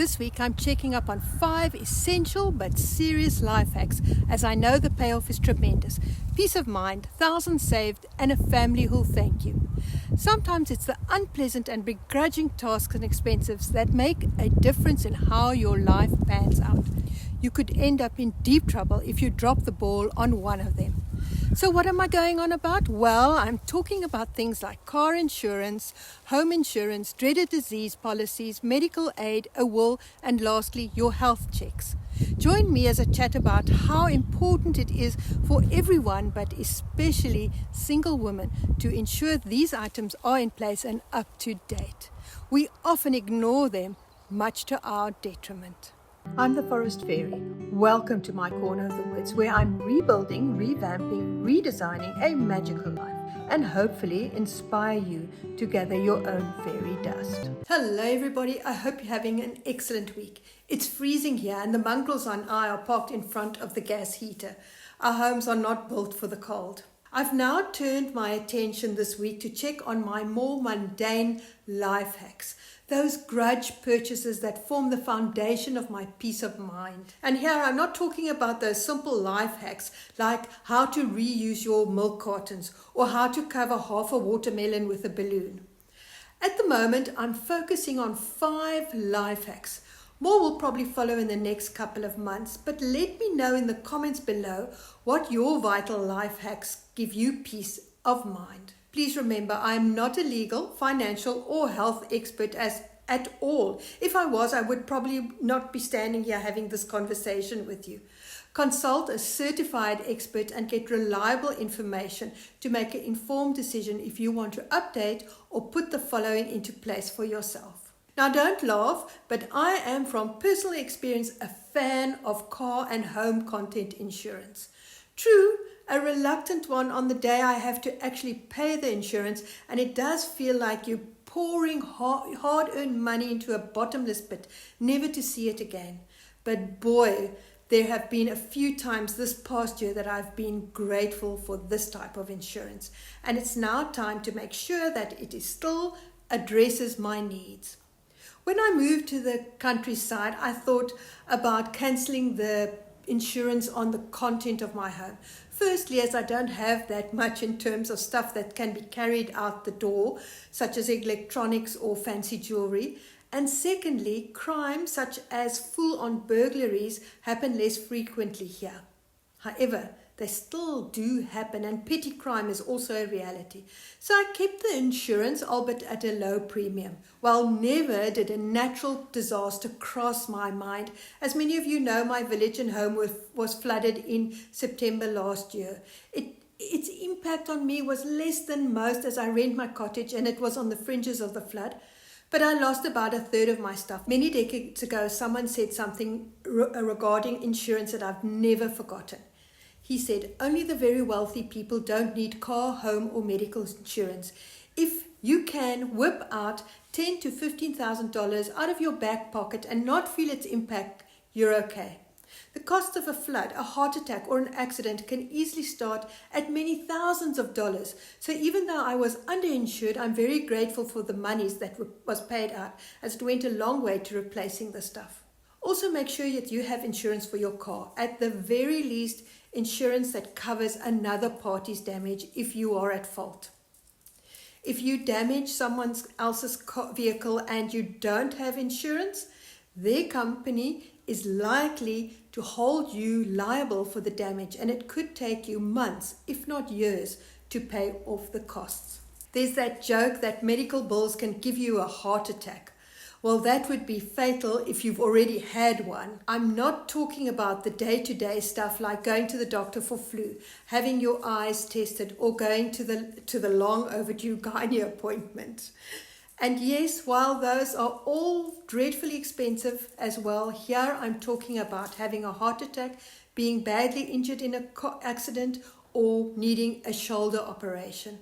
This week I'm checking up on 5 essential but serious life hacks, as I know the payoff is tremendous. Peace of mind, thousands saved, and a family who'll thank you. Sometimes it's the unpleasant and begrudging tasks and expenses that make a difference in how your life pans out. You could end up in deep trouble if you drop the ball on one of them. So what am I going on about? Well, I'm talking about things like car insurance, home insurance, dreaded disease policies, medical aid, a will, and lastly, your health checks. Join me as I chat about how important it is for everyone, but especially single women, to ensure these items are in place and up to date. We often ignore them, much to our detriment. I'm the Forest Fairy. Welcome to my corner of the woods, where I'm rebuilding, revamping, redesigning a magical life, and hopefully inspire you to gather your own fairy dust. Hello everybody, I hope you're having an excellent week. It's freezing here and the mongrels and I are parked in front of the gas heater. Our homes are not built for the cold. I've now turned my attention this week to check on my more mundane life hacks, those grudge purchases that form the foundation of my peace of mind. And here I'm not talking about those simple life hacks like how to reuse your milk cartons or how to cover half a watermelon with a balloon. At the moment, I'm focusing on 5 life hacks. More will probably follow in the next couple of months, but let me know in the comments below what your vital life hacks give you peace of mind. Please remember, I am not a legal, financial, or health expert at all. If I was, I would probably not be standing here having this conversation with you. Consult a certified expert and get reliable information to make an informed decision if you want to update or put the following into place for yourself. Now don't laugh, but I am from personal experience a fan of car and home content insurance. True, a reluctant one on the day I have to actually pay the insurance, and it does feel like you're pouring hard-earned money into a bottomless pit, never to see it again. But boy, there have been a few times this past year that I've been grateful for this type of insurance, and it's now time to make sure that it still addresses my needs. When I moved to the countryside, I thought about cancelling the insurance on the content of my home. Firstly, as I don't have that much in terms of stuff that can be carried out the door, such as electronics or fancy jewelry. And secondly, crimes such as full-on burglaries happen less frequently here. However, they still do happen, and petty crime is also a reality. So I kept the insurance, albeit at a low premium. Well, never did a natural disaster cross my mind. As many of you know, my village and home was flooded in September last year. Its impact on me was less than most, as I rent my cottage and it was on the fringes of the flood. But I lost about a third of my stuff. Many decades ago, someone said something regarding insurance that I've never forgotten. He said, only the very wealthy people don't need car, home, or medical insurance. If you can whip out $10,000 to $15,000 out of your back pocket and not feel its impact, you're okay. The cost of a flood, a heart attack, or an accident can easily start at many thousands of dollars. So even though I was underinsured, I'm very grateful for the monies that was paid out, as it went a long way to replacing the stuff. Also, make sure that you have insurance for your car. At the very least, insurance that covers another party's damage if you are at fault. If you damage someone else's vehicle and you don't have insurance, their company is likely to hold you liable for the damage, and it could take you months, if not years, to pay off the costs. There's that joke that medical bills can give you a heart attack. Well, that would be fatal if you've already had one. I'm not talking about the day-to-day stuff like going to the doctor for flu, having your eyes tested, or going to the long overdue gynae appointment. And yes, while those are all dreadfully expensive as well, here I'm talking about having a heart attack, being badly injured in a car accident, or needing a shoulder operation.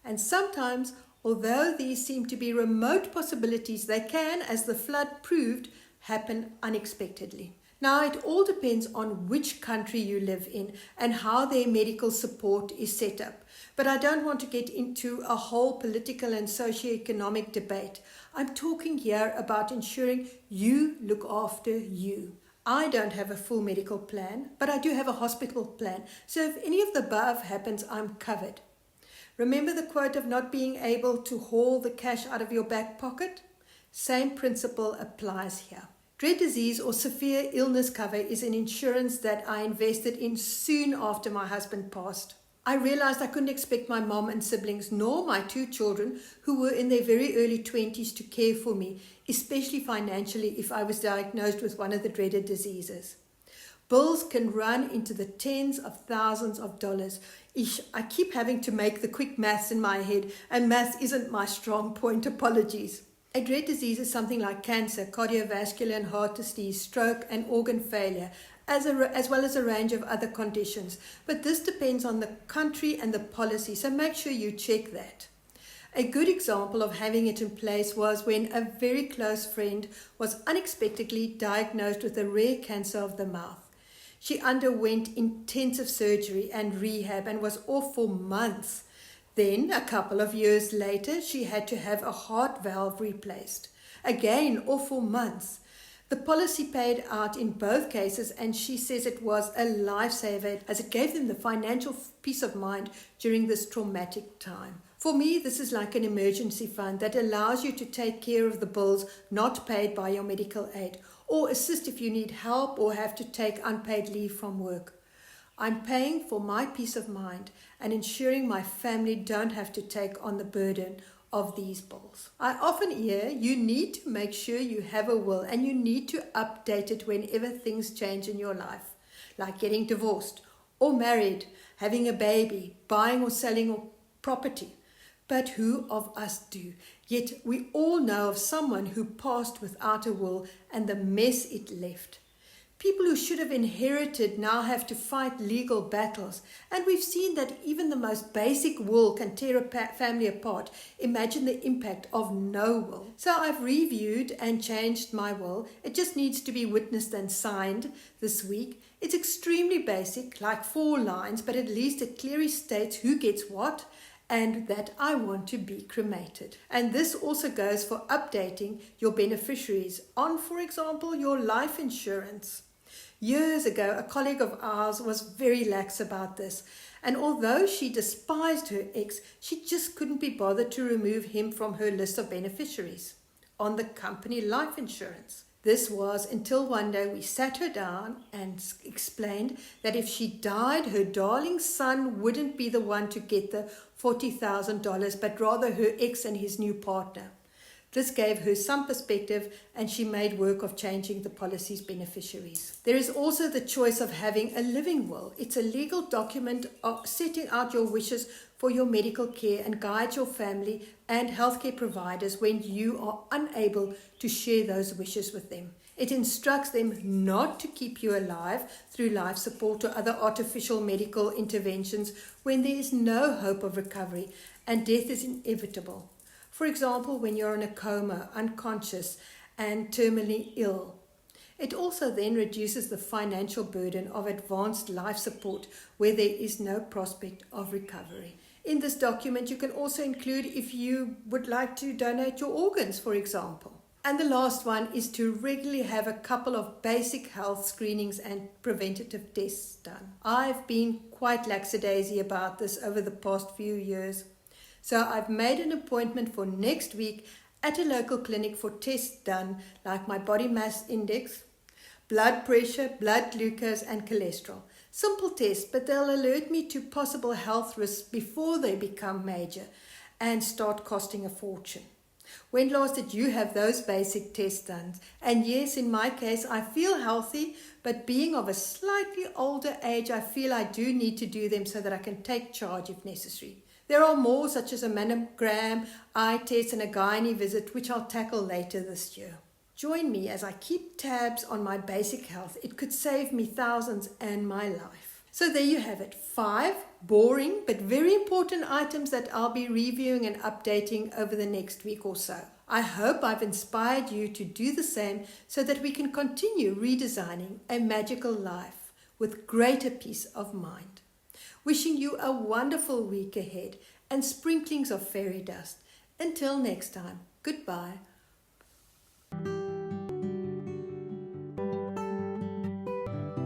And sometimes, although these seem to be remote possibilities, they can, as the flood proved, happen unexpectedly. Now, it all depends on which country you live in and how their medical support is set up. But I don't want to get into a whole political and socio-economic debate. I'm talking here about ensuring you look after you. I don't have a full medical plan, but I do have a hospital plan. So if any of the above happens, I'm covered. Remember the quote of not being able to haul the cash out of your back pocket? Same principle applies here. Dread disease or severe illness cover is an insurance that I invested in soon after my husband passed. I realized I couldn't expect my mom and siblings nor my 2 children who were in their very early 20s to care for me, especially financially if I was diagnosed with one of the dreaded diseases. Bills can run into the tens of thousands of dollars. I keep having to make the quick maths in my head, and maths isn't my strong point. Apologies. A dread disease is something like cancer, cardiovascular and heart disease, stroke and organ failure, as well as a range of other conditions. But this depends on the country and the policy, so make sure you check that. A good example of having it in place was when a very close friend was unexpectedly diagnosed with a rare cancer of the mouth. She underwent intensive surgery and rehab and was off for months. Then, a couple of years later, she had to have a heart valve replaced. Again, off for months. The policy paid out in both cases, and she says it was a lifesaver as it gave them the financial peace of mind during this traumatic time. For me, this is like an emergency fund that allows you to take care of the bills not paid by your medical aid, or assist if you need help or have to take unpaid leave from work. I'm paying for my peace of mind and ensuring my family don't have to take on the burden of these bills. I often hear you need to make sure you have a will and you need to update it whenever things change in your life, like getting divorced or married, having a baby, buying or selling or property. But who of us do? Yet we all know of someone who passed without a will and the mess it left. People who should have inherited now have to fight legal battles. And we've seen that even the most basic will can tear a family apart. Imagine the impact of no will. So I've reviewed and changed my will. It just needs to be witnessed and signed this week. It's extremely basic, like 4 lines, but at least it clearly states who gets what and that I want to be cremated. And this also goes for updating your beneficiaries on, for example, your life insurance. Years ago, a colleague of ours was very lax about this, and although she despised her ex, she just couldn't be bothered to remove him from her list of beneficiaries on the company life insurance. This was until one day we sat her down and explained that if she died, her darling son wouldn't be the one to get the $40,000, but rather her ex and his new partner. This gave her some perspective, and she made work of changing the policy's beneficiaries. There is also the choice of having a living will. It's a legal document of setting out your wishes for your medical care and guides your family and healthcare providers when you are unable to share those wishes with them. It instructs them not to keep you alive through life support or other artificial medical interventions when there is no hope of recovery and death is inevitable. For example, when you're in a coma, unconscious, and terminally ill. It also then reduces the financial burden of advanced life support where there is no prospect of recovery. In this document, you can also include if you would like to donate your organs, for example. And the last one is to regularly have a couple of basic health screenings and preventative tests done. I've been quite lackadaisy about this over the past few years. So I've made an appointment for next week at a local clinic for tests done like my body mass index, blood pressure, blood glucose and cholesterol. Simple tests, but they'll alert me to possible health risks before they become major and start costing a fortune. When last did you have those basic tests done? And yes, in my case, I feel healthy, but being of a slightly older age, I feel I do need to do them so that I can take charge if necessary. There are more, such as a mammogram, eye test, and a gynae visit, which I'll tackle later this year. Join me as I keep tabs on my basic health. It could save me thousands and my life. So there you have it. 5 boring but very important items that I'll be reviewing and updating over the next week or so. I hope I've inspired you to do the same so that we can continue redesigning a magical life with greater peace of mind. Wishing you a wonderful week ahead and sprinklings of fairy dust. Until next time, goodbye.